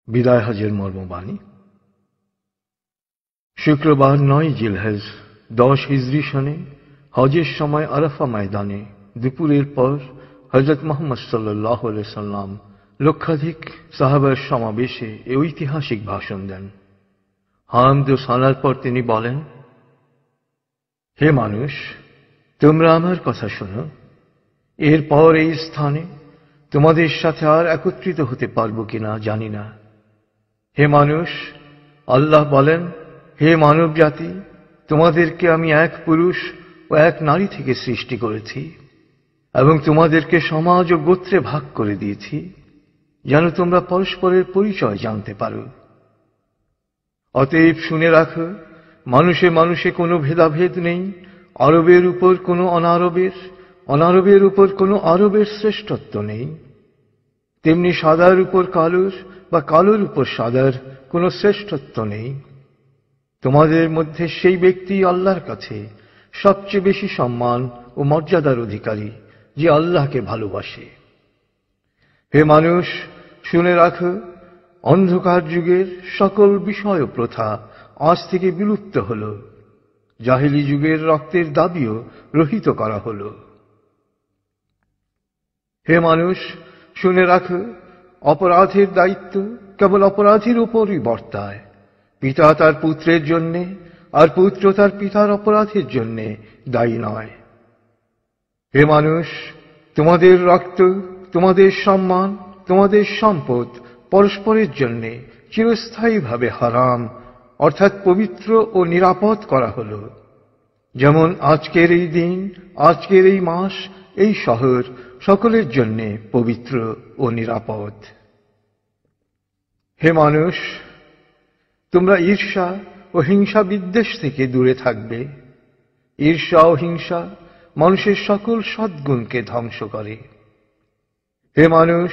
বিদায় হজের মর্মবাণী। শুক্রবার 9 জিলহজ 10 হিজরি সনে হজের সময় আরাফা ময়দানে দুপুরের পর হযরত মুহাম্মদ সাল্লাল্লাহু আলাইহি সাল্লাম লক্ষাধিক সাহাবার সমাবেশে এই ঐতিহাসিক ভাষণ দেন। হামদ ও সালার পর তিনি বলেন, হে মানুষ, তোমরা আমার কথা শোনো। এরপর এই স্থানে তোমাদের সাথে আর একত্রিত হতে পারবো কিনা জানি না। হে মানুষ, আল্লাহ বলেন, হে মানব জাতি, তোমাদেরকে আমি এক পুরুষ ও এক নারী থেকে সৃষ্টি করেছি এবং তোমাদেরকে সমাজ ও গোত্রে ভাগ করে দিয়েছি যেন তোমরা পরস্পরের পরিচয় জানতে পারো। অতএব শুনে রাখো, মানুষে মানুষে কোনো ভেদাভেদ নেই। আরবের উপর কোনো অনারবের, অনারবের উপর কোনো আরবের শ্রেষ্ঠত্ব নেই। তেমনি সাদার উপর কালোর বা কালোর উপর সাদার কোনো শ্রেষ্ঠত্ব নেই। তোমাদের মধ্যে সেই ব্যক্তি আল্লাহর কাছে সবচেয়ে বেশি সম্মান ও মর্যাদার অধিকারী যে আল্লাহকে ভালোবাসে। হে মানুষ, শুনে রাখো, অন্ধকার যুগের সকল বিষয় ও প্রথা আজ থেকে বিলুপ্ত হল। জাহেলি যুগের রক্তের দাবিও রহিত করা হল। হে মানুষ, শুনে রাখো, অপরাধের দায়িত্ব কেবল অপরাধীর উপরই বর্তায়। পিতা তার পুত্রের জন্যে আর পুত্র তার পিতার অপরাধের জন্যে দায়ী নয়। হে মানুষ, তোমাদের রক্ত, তোমাদের সম্মান, তোমাদের সম্পদ পরস্পরের জন্যে চিরস্থায়ীভাবে হারাম অর্থাৎ পবিত্র ও নিরাপদ করা হল। যেমন আজকের এই দিন, আজকের এই মাস, এই শহর সকলের জন্যে পবিত্র ও নিরাপদ। হে মানুষ, তোমরা ঈর্ষা ও হিংসা বিদ্বেষ থেকে দূরে থাকবে। ঈর্ষা ও হিংসা মানুষের সকল সদ্গুণকে ধ্বংস করে। হে মানুষ,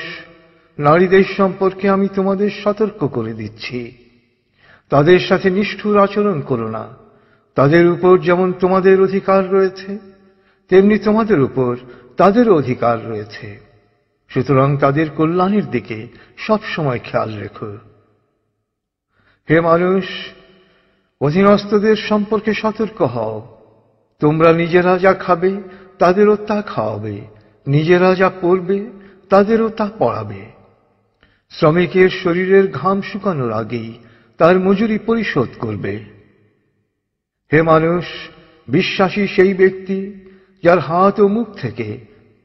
নারীদের সম্পর্কে আমি তোমাদের সতর্ক করে দিচ্ছি। তাদের সাথে নিষ্ঠুর আচরণ করো না। তাদের উপর যেমন তোমাদের অধিকার রয়েছে, তেমনি তোমাদের উপর তাদেরও অধিকার রয়েছে। সুতরাং তাদের কল্যাণের দিকে সবসময় খেয়াল রেখো। হে মানুষ, অধীনস্থদের সম্পর্কে সতর্ক হও। তোমরা নিজেরা যা খাবে তাদেরও তা খাওয়াবে, নিজেরা যা পরবে তাদেরও তা পরাবে। শ্রমিকের শরীরের ঘাম শুকানোর আগেই তার মজুরি পরিশোধ করবে। হে মানুষ, বিশ্বাসী সেই ব্যক্তি যার হাত ও মুখ থেকে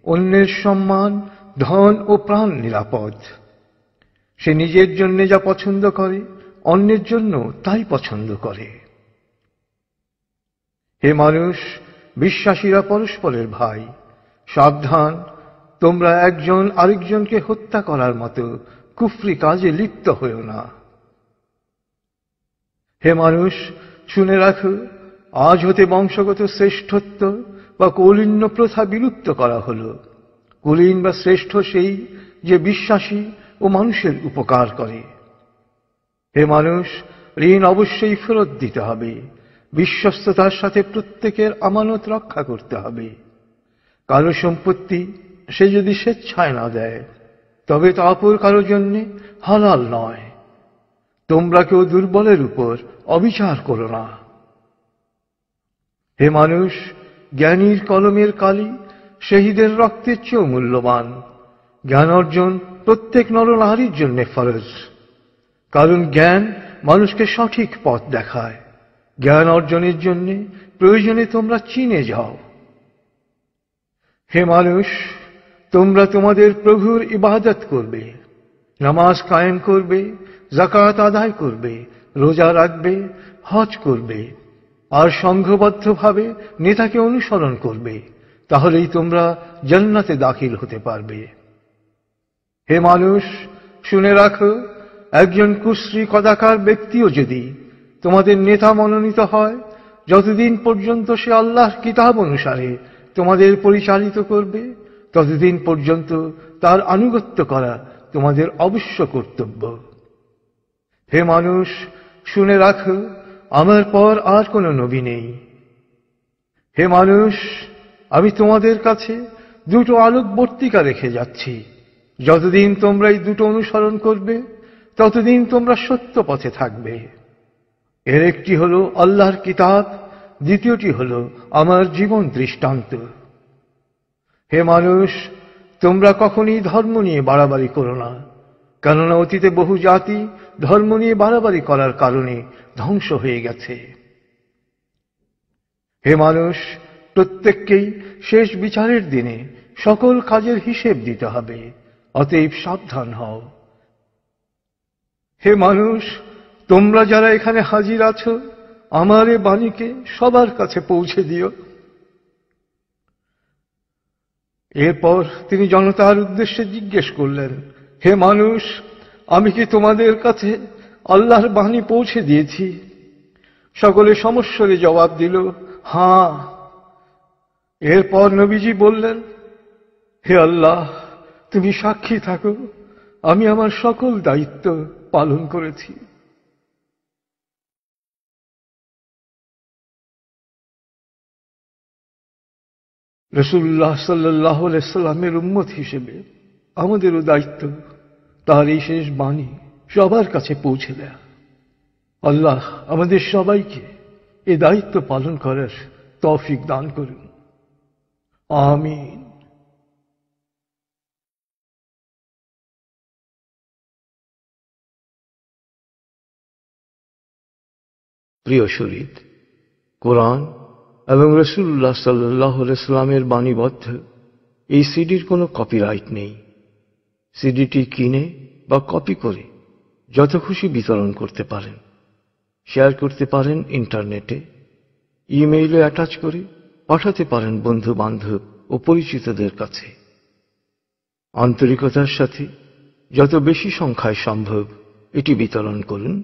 অন্যের সম্মান, ধন ও প্রাণ নিরাপদ। সে নিজের জন্য যা পছন্দ করে অন্যের জন্য তাই পছন্দ করে। হে মানুষ, বিশ্বাসীরা পরস্পরের ভাই। সাবধান, তোমরা একজন আরেকজনকে হত্যা করার মতো কুফরি কাজে লিপ্ত হও না। হে মানুষ, শুনে রাখো, আজ হতে বংশগত শ্রেষ্ঠত্ব বা কৌলীন্য প্রথা বিলুপ্ত করা হল। কুলীন বা শ্রেষ্ঠ সেই যে বিশ্বাসী ও মানুষের উপকার করে। হে মানুষ, ঋণ অবশ্যই ফেরত দিতে হবে। বিশ্বস্ততার সাথে প্রত্যেকের আমানত রক্ষা করতে হবে। কারো সম্পত্তি সে যদি স্বেচ্ছায় না দেয় তবে তা অপর কারো জন্য হালাল নয়। তোমরা কেউ দুর্বলের উপর অবিচার করো না। হে মানুষ, জ্ঞানীর কলমের কালি শহীদের রক্তের চেয়েও মূল্যবান। জ্ঞান অর্জন প্রত্যেক নরনারীর জন্য ফরজ, কারণ জ্ঞান মানুষকে সঠিক পথ দেখায়। জ্ঞান অর্জনের জন্য প্রয়োজনে তোমরা চীনে যাও। হে মানুষ, তোমরা তোমাদের প্রভুর ইবাদত করবে, নামাজ কায়েম করবে, যাকাত আদায় করবে, রোজা রাখবে, হজ করবে আর সংঘবদ্ধভাবে নেতাকে অনুসরণ করবে। তাহলেই তোমরা জান্নাতে দাখিল হতে পারবে। হে মানুষ, শুনে রাখো, একজন কুশ্রী কদাকার ব্যক্তিও যদি তোমাদের নেতা মনোনীত হয়, যতদিন পর্যন্ত সে আল্লাহর কিতাব অনুসারে তোমাদের পরিচালিত করবে, ততদিন পর্যন্ত তার আনুগত্য করা তোমাদের অবশ্য কর্তব্য। হে মানুষ, শুনে রাখো, আমার পর আর কোনো নবী নেই। হে মানুষ, আমি তোমাদের কাছে দুটো আলোকবর্তিকা রেখে যাচ্ছি। যতদিন তোমরা এই দুটো অনুসরণ করবে, ততদিন তোমরা সত্য পথে থাকবে। এর একটি হল আল্লাহর কিতাব, দ্বিতীয়টি হল আমার জীবন দৃষ্টান্ত। হে মানুষ, তোমরা কখনই ধর্ম নিয়ে বাড়াবাড়ি করো না, কেননা অতীতে বহু জাতি ধর্ম নিয়ে বাড়াবাড়ি করার কারণে ধ্বংস হয়ে গেছে। হে মানুষ, প্রত্যেককেই শেষ বিচারের দিনে সকল কাজের হিসেব দিতে হবে, অতএব সাবধান হও। হে মানুষ, তোমরা যারা এখানে হাজির আছো, আমার এ বাণীকে সবার কাছে পৌঁছে দিও। এরপর তিনি জনতার উদ্দেশ্যে জিজ্ঞেস করলেন, হে মানুষ, আমি কি তোমাদের কাছে আল্লাহর বাণী পৌঁছে দিয়েছি? সকলে সমস্বরে জবাব দিল, হাঁ। এরপর নবীজি বললেন, হে আল্লাহ, তুমি সাক্ষী থাকো, আমি আমার সকল দায়িত্ব পালন করেছি। রাসূলুল্লাহ সাল্লাল্লাহু আলাইহি সাল্লামের উম্মত হিসেবে আমাদেরও দায়িত্ব তার এই শেষ বাণী সবার কাছে পৌঁছে দেয়া। আল্লাহ আমাদের সবাইকে এই দায়িত্ব পালন করার তৌফিক দান করুন। আমিন। প্রিয় শরীদ, কোরআন এবং রাসূলুল্লাহ সাল্লাল্লাহু আলাইহি সাল্লামের বাণীবদ্ধ এই সিডির কোনো কপিরাইট নেই। সিডিটি কিনে বা কপি করে যত খুশি বিতরণ করতে পারেন, শেয়ার করতে পারেন ইন্টারনেটে, ইমেইলে অ্যাটাচ করে পাঠাতে পারেন বন্ধু বান্ধব ও পরিচিতদের কাছে। আন্তরিকতার সাথে যত বেশি সংখ্যায় সম্ভব এটি বিতরণ করুন।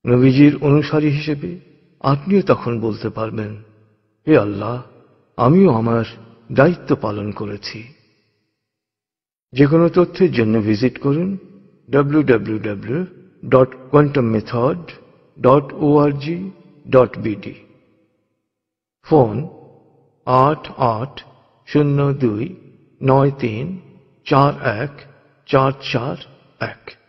নবীজির অনুসারী হিসেবে আপনিও তখন বলতে পারবেন, হে আল্লাহ, আমিও আমার দায়িত্ব পালন করেছি। যে কোনো তথ্যের জন্য ভিজিট করুন www.quantummethod.org.bd। ফোন 880293414441।